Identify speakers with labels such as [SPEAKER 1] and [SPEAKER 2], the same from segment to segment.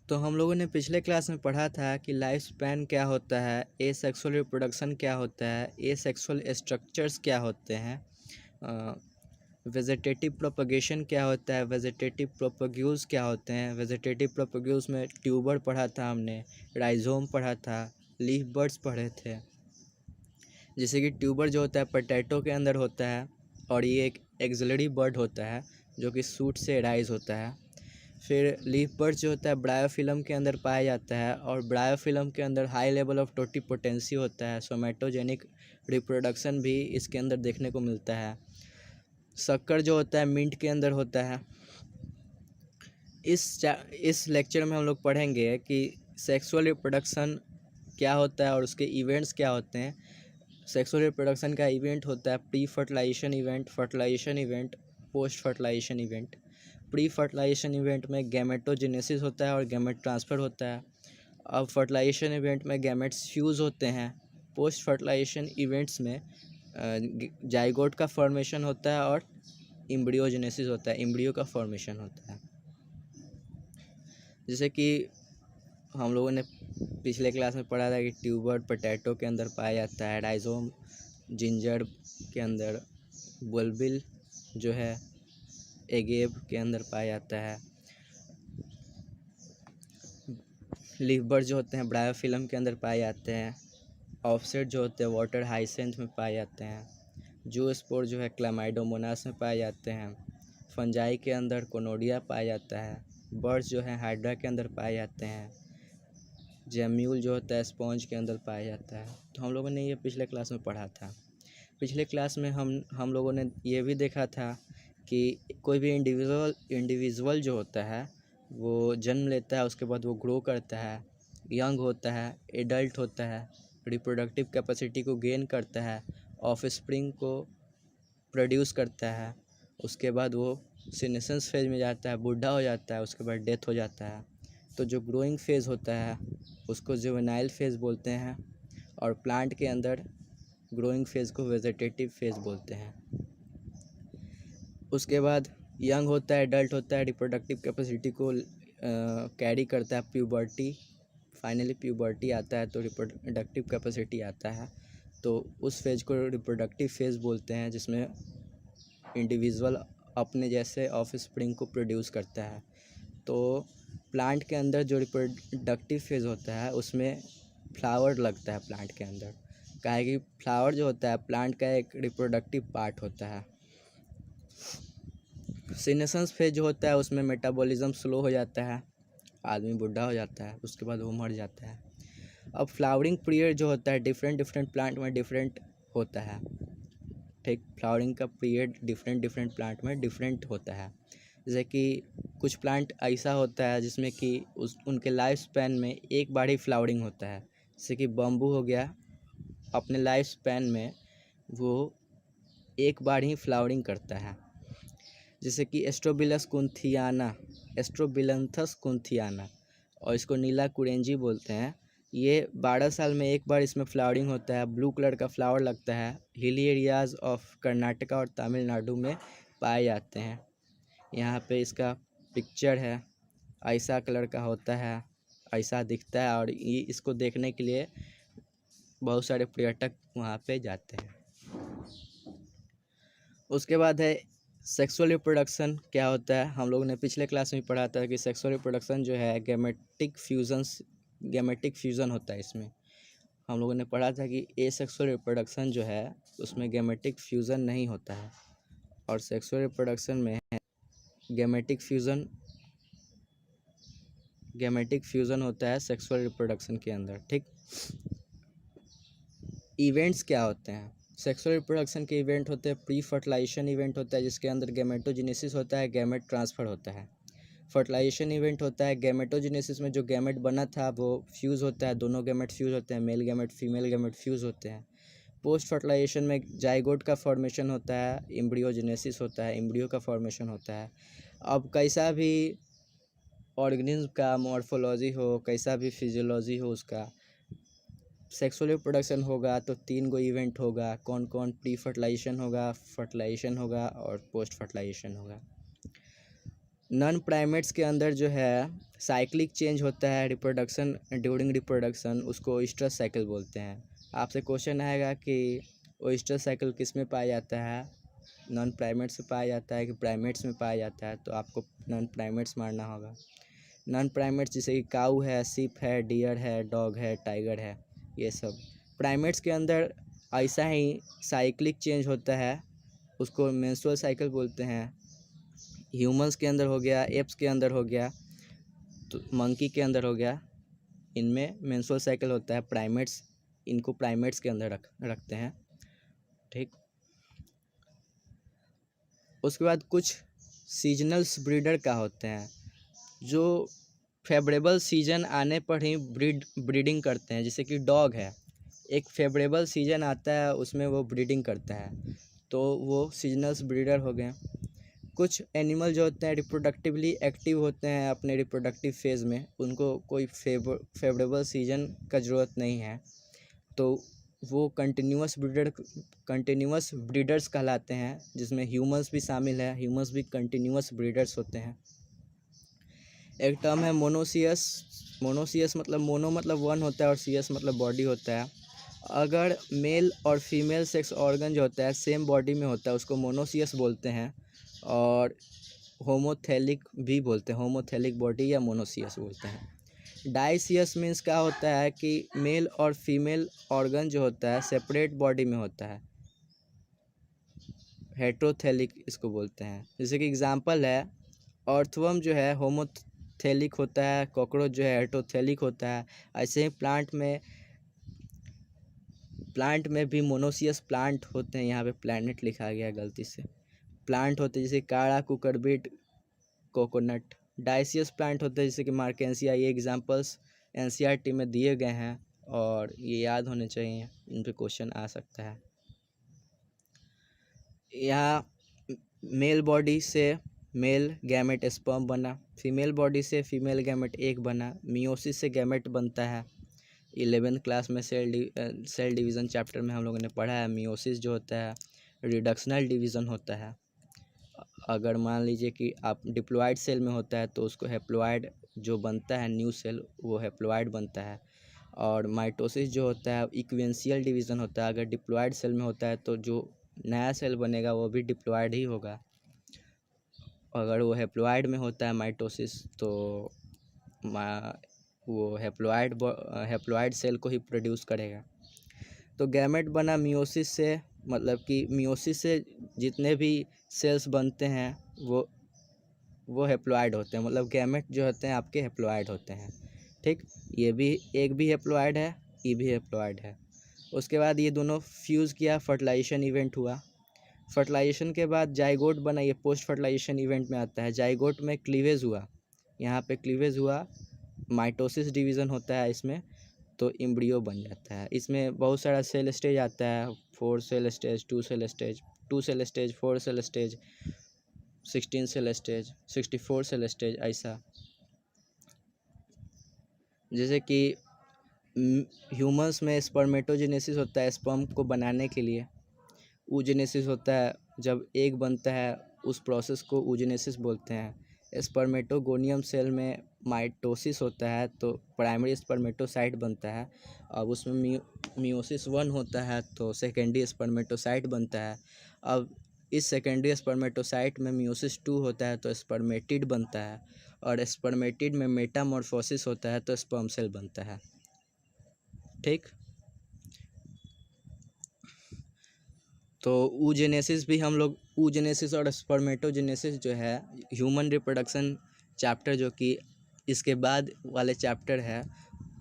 [SPEAKER 1] तो हम लोगों ने पिछले क्लास में पढ़ा था कि लाइफ स्पैन क्या होता है, एसेक्सुअल रिप्रोडक्शन क्या होता है, एसेक्सुअल स्ट्रक्चर्स क्या होते हैं, वेजिटेटिव प्रोपगेशन क्या होता है, वेजिटेटिव प्रोपग्यूल्स क्या होते हैं। वेजिटेटिव प्रोपग्यूल्स में ट्यूबर पढ़ा था हमने, राइजोम पढ़ा था, लीफ बर्ड्स पढ़े थे। जैसे कि ट्यूबर जो होता है पोटैटो के अंदर होता है और ये एक एक्सिलरी बर्ड होता है जो कि सूट से राइज होता है। फिर लीफ बर्ड जो होता है ब्रायोफिलम के अंदर पाया जाता है और ब्रायोफिलम के अंदर हाई लेवल ऑफ टोटिपोटेंसी होता है। सोमेटोजेनिक रिप्रोडक्शन भी इसके अंदर देखने को मिलता है। शक्कर जो होता है मिंट के अंदर होता है। इस लेक्चर में हम लोग पढ़ेंगे कि सेक्सुअल रिप्रोडक्शन क्या होता है और उसके इवेंट्स क्या होते हैं। सेक्सुअल रिप्रोडक्शन का इवेंट होता है pre fertilization event, fertilization event, post fertilization event. Pre fertilization event में गैमेटोजेनेसिस होता है और गैमेट ट्रांसफ़र होता है। अब फर्टिलाइजेशन इवेंट में गैमेट्स फ्यूज़ होते हैं। पोस्ट फर्टिलाइजेशन इवेंट्स में जाइगोट का फॉर्मेशन होता है और एम्ब्रियोजेनेसिस होता है, एम्ब्रियो का फॉर्मेशन होता है। जैसे कि हम लोगों ने पिछले क्लास में पढ़ा था कि ट्यूबर पोटैटो के अंदर पाया जाता है, राइजोम जिंजर के अंदर, बुलबिल जो है एगेव के अंदर पाया जाता है, लीफ बर्ड जो होते हैं ब्रायोफिलम के अंदर पाए जाते हैं, ऑफसेट जो होते हैं वाटर हाइसेंथ में पाए जाते हैं, जूस्पोर जो है क्लामाइडोमोनास में पाए जाते हैं, फंजाई के अंदर कोनोडिया पाया जाता है, बर्ड्स जो है हाइड्रा के अंदर पाए जाते हैं, जेम्यूल जो होता है स्पॉन्ज के अंदर पाया जाता है। तो हम लोगों ने ये पिछले क्लास में पढ़ा था। पिछले क्लास में हम लोगों ने ये भी देखा था कि कोई भी इंडिविजुअल जो होता है वो जन्म लेता है, उसके बाद वो ग्रो करता है, यंग होता है, एडल्ट होता है, रिप्रोडक्टिव कैपेसिटी को गेन करता है, ऑफस्प्रिंग को प्रोड्यूस करता है, उसके बाद वो सीनेसेंस फेज में जाता है, बूढ़ा हो जाता है, उसके बाद डेथ हो जाता है। तो जो ग्रोइंग फेज़ होता है उसको जुवेनाइल फेज़ बोलते हैं और प्लांट के अंदर ग्रोइंग फेज़ को वेजिटेटिव फेज़ बोलते हैं। उसके बाद यंग होता है, एडल्ट होता है, रिप्रोडक्टिव कैपेसिटी को कैरी करता है, प्यूबर्टी, फाइनली प्यूबर्टी आता है तो रिप्रोडक्टिव कैपेसिटी आता है। तो उस फेज़ को रिप्रोडक्टिव फेज़ बोलते हैं जिसमें इंडिविजुअल अपने जैसे ऑफस्प्रिंग को प्रोड्यूस करता है। तो प्लांट के अंदर जो रिप्रोडक्टिव फेज़ होता है उसमें फ्लावर लगता है प्लांट के अंदर, काहे कि फ्लावर जो होता है प्लांट का एक रिप्रोडक्टिव पार्ट होता है। सीनेसेंस फेज जो होता है उसमें मेटाबॉलिज्म स्लो हो जाता है, आदमी बूढ़ा हो जाता है, उसके बाद वो मर जाता है। अब फ्लावरिंग पीरियड जो होता है डिफरेंट प्लांट में डिफरेंट होता है, ठीक। फ्लावरिंग का पीरियड डिफरेंट प्लांट में डिफरेंट होता है। जैसे कि कुछ प्लांट ऐसा होता है जिसमें कि उनके लाइफ स्पैन में एक बार ही फ्लावरिंग होता है। जैसे कि बम्बू हो गया, अपने लाइफ स्पैन में वो एक बार ही फ्लावरिंग करता है। जैसे कि एस्ट्रोबिलंथस कुंथियाना और इसको नीला कुरेंजी बोलते हैं। ये 12 साल में एक बार इसमें फ्लावरिंग होता है, ब्लू कलर का फ्लावर लगता है, हिली एरियाज़ ऑफ कर्नाटका और तमिलनाडु में पाए जाते हैं। यहाँ पे इसका पिक्चर है, ऐसा कलर का होता है, ऐसा दिखता है और ये इसको देखने के लिए बहुत सारे पर्यटक वहाँ पे जाते हैं। उसके बाद है सेक्सुअल रिप्रोडक्शन क्या होता है। हम लोगों ने पिछले क्लास में पढ़ा था कि सेक्सुअल रिप्रोडक्शन जो है गैमेटिक फ्यूज़न होता है। इसमें हम लोगों ने पढ़ा था कि एसेक्सुअल रिप्रोडक्शन जो है उसमें गैमेटिक फ्यूज़न नहीं होता है और सेक्सुअल रिप्रोडक्शन में गैमेटिक फ्यूज़न होता है सेक्सुअल रिप्रोडक्शन के अंदर, ठीक। इवेंट्स क्या होते हैं सेक्सुअल रिप्रोडक्शन के? इवेंट होते हैं प्री फर्टिलाइजेशन इवेंट होता है जिसके अंदर गैमेटोजेनेसिस होता है, गैमेट ट्रांसफ़र होता है। फर्टिलाइजेशन इवेंट होता है, गैमेटोजेनेसिस में जो गैमेट बना था वो फ्यूज़ होता है, दोनों गैमेट फ्यूज़ होते हैं, male gamete female gamete fuse होते हैं। पोस्ट फर्टिलाइजेशन में जाइगोट का फॉर्मेशन होता है, एम्ब्रियोजेनेसिस होता है, एम्ब्रियो का फॉर्मेशन होता है। अब कैसा भी ऑर्गेनिज्म का मॉर्फोलॉजी हो, कैसा भी फिजियोलॉजी हो, उसका सेक्सुअल रिप्रोडक्शन होगा तो 3 गो इवेंट होगा। कौन कौन? प्री फर्टिलाइजेशन होगा, फर्टिलाइजेशन होगा और पोस्ट फर्टिलाइजेशन होगा। नॉन प्राइमेट्स के अंदर जो है साइक्लिक चेंज होता है रिप्रोडक्शन ड्यूरिंग रिप्रोडक्शन, उसको ओइस्टर साइकिल बोलते हैं। आपसे क्वेश्चन आएगा कि ओइस्टर साइकिल किस में पाया जाता है, नॉन प्राइमेट्स में पाया जाता है कि प्राइमेट्स में पाया जाता है, तो आपको नॉन प्राइमेट्स मानना होगा। नॉन प्राइमेट्स जैसे कि काऊ है, सिप है, डियर है, डॉग है, टाइगर है, ये सब। प्राइमेट्स के अंदर ऐसा ही साइक्लिक चेंज होता है, उसको मेंस्ट्रुअल साइकिल बोलते हैं। ह्यूमंस के अंदर हो गया, एप्स के अंदर हो गया, तो मंकी के अंदर हो गया, इनमें मेंस्ट्रुअल साइकिल होता है। प्राइमेट्स, इनको प्राइमेट्स के अंदर रखते हैं, ठीक। उसके बाद कुछ सीजनल्स ब्रीडर का होते हैं, जो फेवरेबल सीजन आने पर ही ब्रीडिंग करते हैं। जैसे कि डॉग है, एक फेवरेबल सीजन आता है उसमें वो ब्रीडिंग करता है, तो वो सीजनल्स ब्रीडर हो गए। कुछ एनिमल जो होते हैं रिप्रोडक्टिवली एक्टिव होते हैं अपने रिप्रोडक्टिव फेज़ में, उनको कोई फेवरेबल सीजन का ज़रूरत नहीं है, तो वो कंटिन्यूअस ब्रीडर्स कहलाते हैं, जिसमें ह्यूमंस भी शामिल है। ह्यूमंस भी कंटिन्यूअस ब्रीडर्स होते हैं। एक टर्म है मोनोसियस मतलब मोनो मतलब वन होता है और सियस मतलब बॉडी होता है। अगर मेल और फीमेल सेक्स ऑर्गन जो होता है सेम बॉडी में होता है, उसको मोनोसियस बोलते हैं। और होमोथेलिक भी बोलते हैं, होमोथेलिक बॉडी या मोनोसियस बोलते हैं। डाइसियस मीन्स क्या होता है कि मेल और फीमेल ऑर्गन जो होता है सेपरेट बॉडी में होता है, हेट्रोथेलिक इसको बोलते हैं। जैसे कि एग्जांपल है, अर्थवर्म जो है होमोथेलिक होता है, कॉकरोच जो है हेट्रोथेलिक होता है। ऐसे ही प्लांट में भी मोनोसियस प्लांट होते हैं। यहाँ पे प्लैनेट लिखा गया है गलती से, प्लांट होते हैं जैसे काढ़ा, कुकरबीट, कोकोनट। डाइसियस प्लांट होते हैं जैसे कि मार्केंसिया। ये एग्जांपल्स एनसीईआरटी में दिए गए हैं और ये याद होने चाहिए, इन पे क्वेश्चन आ सकता है। यहाँ मेल बॉडी से मेल गैमेट स्पर्म बना, फीमेल बॉडी से फीमेल गैमेट एक बना। मियोसिस से गैमेट बनता है। 11th क्लास में सेल डिवीज़न चैप्टर में हम लोगों ने पढ़ा है। मियोसिस जो होता है रिडक्शनल डिवीज़न होता है। अगर मान लीजिए कि आप डिप्लॉयड सेल में होता है तो उसको हैप्लॉयड जो बनता है न्यू सेल, वो हैप्लॉयड बनता है। और माइटोसिस जो होता है इक्वेंशियल डिवीज़न होता है। अगर डिप्लॉयड सेल में होता है तो जो नया सेल बनेगा वो भी डिप्लॉयड ही होगा। अगर वो हैप्लॉयड में होता है माइटोसिस, तो वो हैप्लॉयड सेल को ही प्रोड्यूस करेगा। तो गैमेट बना मियोसिस से, मतलब कि मियोसिस से जितने भी सेल्स बनते हैं वो हैप्लॉयड होते हैं, मतलब गैमेट जो होते हैं आपके हैप्लॉयड होते हैं, ठीक। ये भी एक भी हैप्लॉयड है, ये भी हैप्लॉयड है। उसके बाद ये दोनों फ्यूज़ किया, फर्टिलाइजेशन इवेंट हुआ। फर्टिलाइजेशन के बाद जाइगोट बना, ये पोस्ट फर्टिलाइजेशन इवेंट में आता है। जाइगोट में क्लीवेज हुआ, यहाँ पे क्लीवेज हुआ, माइटोसिस डिवीज़न होता है इसमें, तो एम्ब्रियो बन जाता है। इसमें बहुत सारा सेल स्टेज आता है, 4 cell stage, 2 cell stage, 2 cell stage, 4 cell stage, 16 cell stage, 64 cell stage, ऐसा। जैसे कि ह्यूमंस में स्पर्मेटोजेनेसिस होता है स्पर्म को बनाने के लिए। oogenesis होता है जब एग बनता है, उस प्रोसेस को oogenesis बोलते हैं। स्पर्मेटोगोनियम सेल में माइटोसिस होता है तो प्राइमरी स्पर्मेटोसाइट बनता है। अब उसमें मियोसिस 1 होता है तो सेकेंडरी स्पर्मेटोसाइट बनता है। अब इस सेकेंडरी स्पर्मेटोसाइट में मियोसिस 2 होता है तो स्पर्मेटिड बनता है। और स्पर्मेटिड में मेटामॉर्फोसिस होता है तो स्पर्म सेल बनता है, ठीक। तो oogenesis भी हम लोग, oogenesis और स्पर्मेटोजेनेसिस जो है ह्यूमन रिप्रोडक्शन चैप्टर, जो कि इसके बाद वाले चैप्टर है,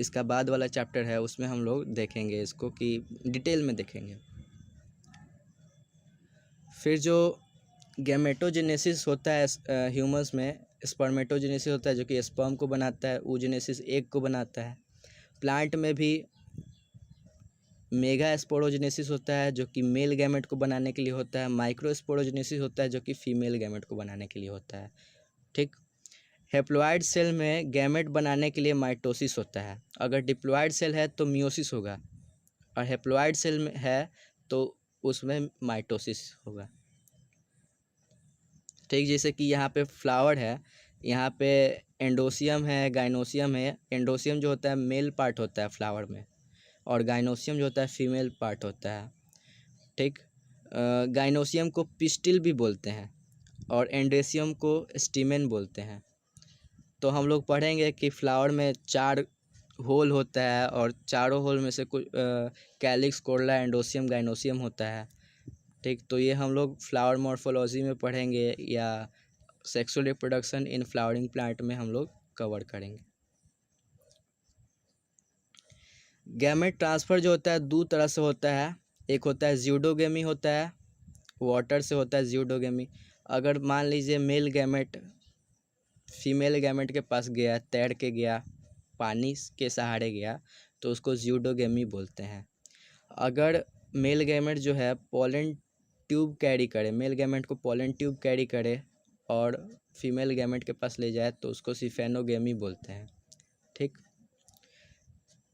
[SPEAKER 1] इसका बाद वाला चैप्टर है, उसमें हम लोग देखेंगे इसको कि डिटेल में देखेंगे। फिर जो गैमेटोजेनेसिस होता है ह्यूमंस में, स्पर्मेटोजेनेसिस होता है जो कि स्पर्म को बनाता है, oogenesis एग को बनाता है। प्लांट में भी मेगा स्पोरोजेनेसिस होता है जो कि मेल गैमेट को बनाने के लिए होता है। माइक्रो स्पोरोजेनेसिस होता है जो कि फीमेल गैमेट को बनाने के लिए होता है, ठीक। हैप्लॉयड सेल में गैमेट बनाने के लिए माइटोसिस होता है। अगर डिप्लॉयड सेल है तो मियोसिस होगा, और हैप्लॉयड सेल में है तो उसमें माइटोसिस होगा, ठीक। जैसे कि यहाँ पे फ्लावर है, यहाँ पे एंडोसियम है, गाइनोसियम है। एंडोसियम जो होता है मेल पार्ट होता है फ्लावर में, और गाइनोसियम जो होता है फीमेल पार्ट होता है। ठीक। गाइनोसियम को पिस्टिल भी बोलते हैं और एंडोसियम को स्टीमेन बोलते हैं। तो हम लोग पढ़ेंगे कि फ्लावर में 4 होल होता है और चारों होल में से कुछ कैलिक्स, कोरोला, एंडोसियम, गाइनोसियम होता है। ठीक। तो ये हम लोग फ्लावर मॉर्फोलॉजी में पढ़ेंगे या sexual reproduction in flowering plant में हम लोग कवर करेंगे। गैमेट ट्रांसफ़र जो होता है 2 तरह से होता है। एक होता है ज़्यूडोगेमी होता है, वाटर से होता है ज़्यूडोगेमी। अगर मान लीजिए मेल गैमेट फीमेल गैमेट के पास गया, तैर के गया, पानी के सहारे गया, तो उसको ज़्यूडोगेमी बोलते हैं। अगर मेल गैमेट जो है पोलन ट्यूब कैरी करे, मेल गैमेट को पोलन ट्यूब कैरी करे और फीमेल गैमेट के पास ले जाए तो उसको सिफेनोगेमी बोलते हैं। ठीक।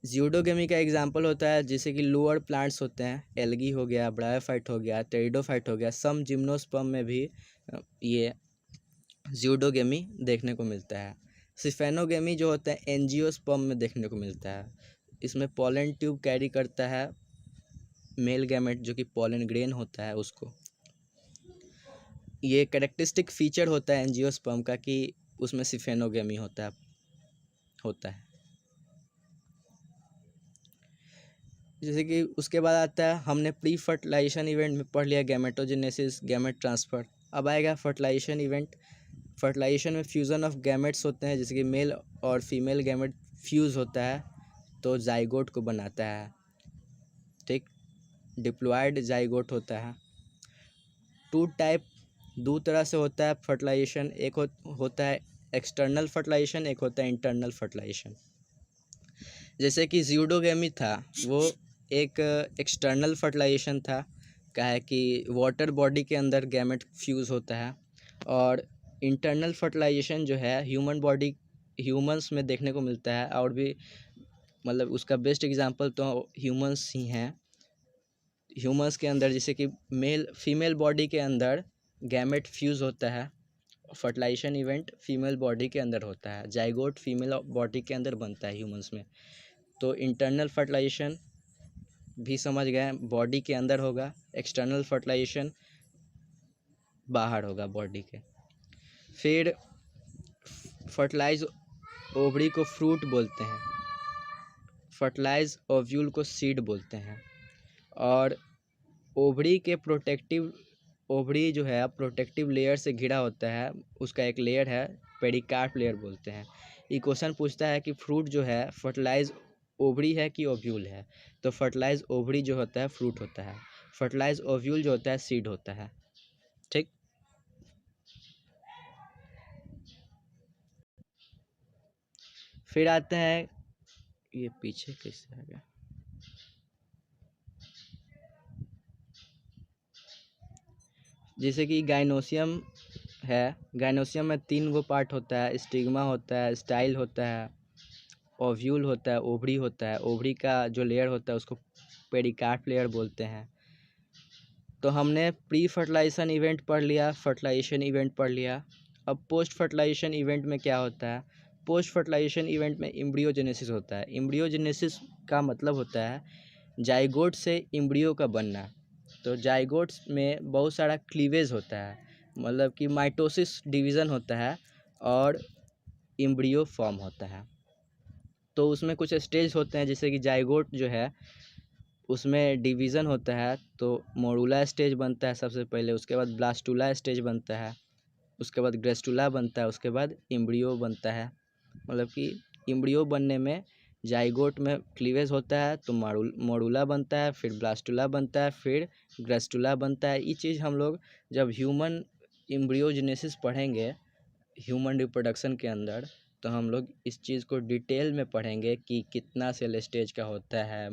[SPEAKER 1] ज़्यूडोगेमी का एग्जांपल होता है जैसे कि लोअर प्लांट्स होते हैं, एल्गी हो गया, ब्रायोफाइट हो गया, टेरिडोफाइट हो गया, सम जिम्नोस्पर्म में भी ये ज़्यूडोगेमी देखने को मिलता है। सिफेनोगेमी जो होता है एंजियोस्पर्म में देखने को मिलता है। इसमें पोलन ट्यूब कैरी करता है मेल गैमेट, जो कि पोलन ग्रेन होता है उसको। ये कैरेक्टरिस्टिक फीचर होता है एंजियोस्पर्म का कि उसमें सिफेनोगेमी होता है। जैसे कि उसके बाद आता है, हमने प्री फर्टिलाइजेशन इवेंट में पढ़ लिया गैमेटोजेनेसिस, गैमेट ट्रांसफ़र। अब आएगा फर्टिलाइजेशन इवेंट। फर्टिलाइजेशन में फ्यूज़न ऑफ गैमेट्स होते हैं, जैसे कि मेल और फीमेल गैमेट फ्यूज़ होता है तो जाइगोट को बनाता है। ठीक। डिप्लॉयड जाइगोट होता है। 2 तरह से होता है फर्टिलाइजेशन। एक होता है एक्सटर्नल फर्टिलाइजेशन, एक होता है इंटरनल फर्टिलाइजेशन। जैसे कि ज़्यूडोगेमी था वो एक एक्सटर्नल फर्टिलाइजेशन था, क्या है कि वाटर बॉडी के अंदर गैमेट फ्यूज़ होता है। और इंटरनल फर्टिलाइजेशन जो है ह्यूमंस में देखने को मिलता है, और भी मतलब उसका बेस्ट एग्जांपल तो ह्यूमंस ही हैं। ह्यूमंस के अंदर जैसे कि फीमेल बॉडी के अंदर गैमेट फ्यूज़ होता है। फर्टिलाइजेशन इवेंट फीमेल बॉडी के अंदर होता है, जाइगोट फीमेल बॉडी के अंदर बनता है ह्यूमंस में। तो इंटरनल फर्टिलाइजेशन भी समझ गए, बॉडी के अंदर होगा। एक्सटर्नल फर्टिलाइजेशन बाहर होगा बॉडी के। फिर फर्टिलाइज ओवरी को फ्रूट बोलते हैं, फर्टिलाइज ओव्यूल को सीड बोलते हैं। और ओवरी जो है प्रोटेक्टिव लेयर से घिरा होता है, उसका एक लेयर है पेरिकार्प लेयर बोलते हैं। ये क्वेश्चन पूछता है कि फ्रूट जो है फर्टिलाइज ओवरी है कि ओव्यूल है, तो फर्टिलाइज ओवरी जो होता है फ्रूट होता है, फर्टिलाइज ओव्यूल जो होता है सीड होता है। ठीक। फिर आते हैं, ये पीछे कैसे आ गया, जैसे कि गाइनोसियम है। गाइनोसियम में 3 गो पार्ट होता है, स्टिग्मा होता है, स्टाइल होता है, ओव्यूल होता है, ओवरी होता है। ओवरी का जो लेयर होता है उसको पेरिकार्प लेयर बोलते हैं। तो हमने प्री फर्टिलाइजेशन इवेंट पढ़ लिया, फर्टिलाइजेशन इवेंट पढ़ लिया। अब पोस्ट फर्टिलाइजेशन इवेंट में क्या होता है? पोस्ट फर्टिलाइजेशन इवेंट में एम्ब्रियोजेनेसिस होता है। एम्ब्रियोजेनेसिस का मतलब होता है जाइगोट से एम्ब्रियो का बनना। तो जाइगोट्स में बहुत सारा क्लीवेज होता है, मतलब कि माइटोसिस डिवीज़न होता है और एम्ब्रियो फॉर्म होता है। तो उसमें कुछ स्टेज होते हैं, जैसे कि जाइगोट जो है उसमें डिवीज़न होता है, तो मोरुला स्टेज बनता है सबसे पहले, उसके बाद ब्लास्टुला स्टेज बनता है, उसके बाद ग्रेस्टुला बनता है, उसके बाद एम्ब्रियो बनता है। मतलब कि एम्ब्रियो बनने में जाइगोट में क्लीवेज होता है तो मोरुला बनता है, फिर ब्लास्टुला बनता है, फिर ग्रेस्टुला बनता है। ये चीज़ हम लोग जब ह्यूमन एम्ब्रियोजेनेसिस पढ़ेंगे ह्यूमन रिप्रोडक्शन के अंदर, तो हम लोग इस चीज़ को डिटेल में पढ़ेंगे कि कितना सेल स्टेज का होता है।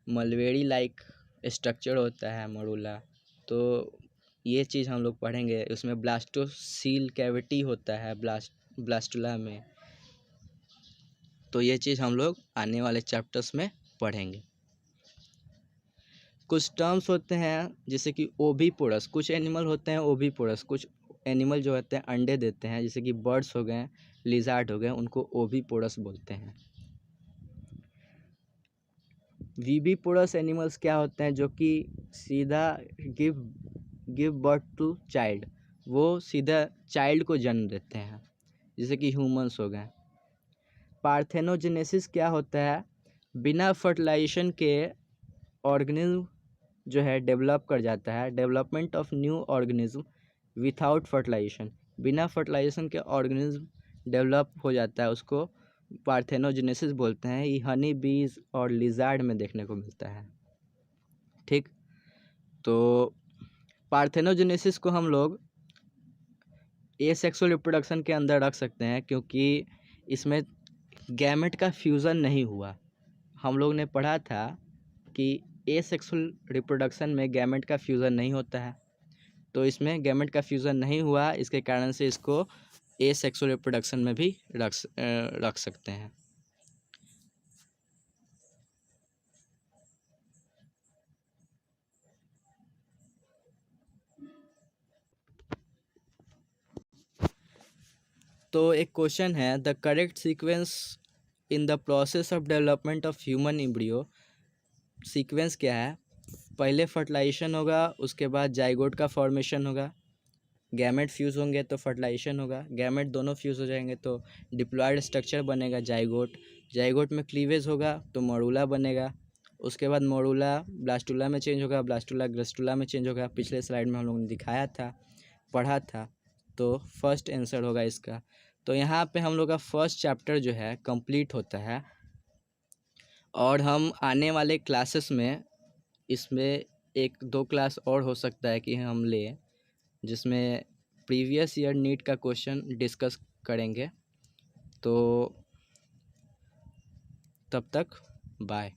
[SPEAKER 1] मलबेरी लाइक स्ट्रक्चर होता है मरूला। तो ये चीज़ हम लोग पढ़ेंगे। उसमें ब्लास्टोसील कैविटी होता है ब्लास्टुला में। तो ये चीज़ हम लोग आने वाले चैप्टर्स में पढ़ेंगे। कुछ टर्म्स होते हैं जैसे कि ओविपोरस, कुछ एनिमल होते हैं ओविपोरस, कुछ एनिमल जो होते हैं अंडे देते हैं, जैसे कि बर्ड्स हो गए, लिजार्ड हो गए, उनको ओविपोरस बोलते हैं। विविपोरस एनिमल्स क्या होते हैं, जो कि सीधा गिव बर्थ टू चाइल्ड, वो सीधा चाइल्ड को जन्म देते हैं, जैसे कि ह्यूमंस हो गए। पार्थेनोजेनेसिस क्या होता है, बिना फर्टिलाइजेशन के ऑर्गेनिज्म जो है डेवलप कर जाता है, development of new organism without fertilization, बिना फर्टिलाइजेशन के ऑर्गेनिज्म डेवलप हो जाता है, उसको पार्थेनोजेनेसिस बोलते हैं। ये हनी बीज और लिजार्ड में देखने को मिलता है। ठीक, तो पार्थेनोजेनेसिस को हम लोग एसेक्सुअल रिप्रोडक्शन के अंदर रख सकते हैं, क्योंकि इसमें गैमेट का फ्यूज़न नहीं हुआ। हम लोग ने पढ़ा था कि एसेक्सुअल रिप्रोडक्शन में गैमेट का फ्यूज़न नहीं होता है, तो इसमें गैमेट का फ्यूज़न नहीं हुआ, इसके कारण से इसको एसेक्सुअल रिप्रोडक्शन में भी रख सकते हैं। तो एक क्वेश्चन है, the correct sequence in the process of development of human embryo. Sequence क्या है, पहले फर्टिलाइजेशन होगा, उसके बाद जाइगोट का फॉर्मेशन होगा, गैमेट फ्यूज़ होंगे तो फर्टिलाइजेशन होगा, गैमेट दोनों फ्यूज़ हो जाएंगे तो डिप्लॉयड स्ट्रक्चर बनेगा जाइगोट, जाइगोट में क्लीवेज होगा तो मोरूला बनेगा, उसके बाद मोरूला ब्लास्टुला में चेंज होगा, ब्लास्टुला ग्रस्टुला में चेंज होगा। पिछले स्लाइड में हम लोगों ने दिखाया था, पढ़ा था, तो फर्स्ट आंसर होगा इसका। तो यहाँ पे हम लोग का फर्स्ट चैप्टर जो है कंप्लीट होता है, और हम आने वाले क्लासेस में इसमें 1-2 क्लास और हो सकता है कि हम लें, जिसमें प्रीवियस ईयर नीट का क्वेश्चन डिस्कस करेंगे। तो तब तक बाय।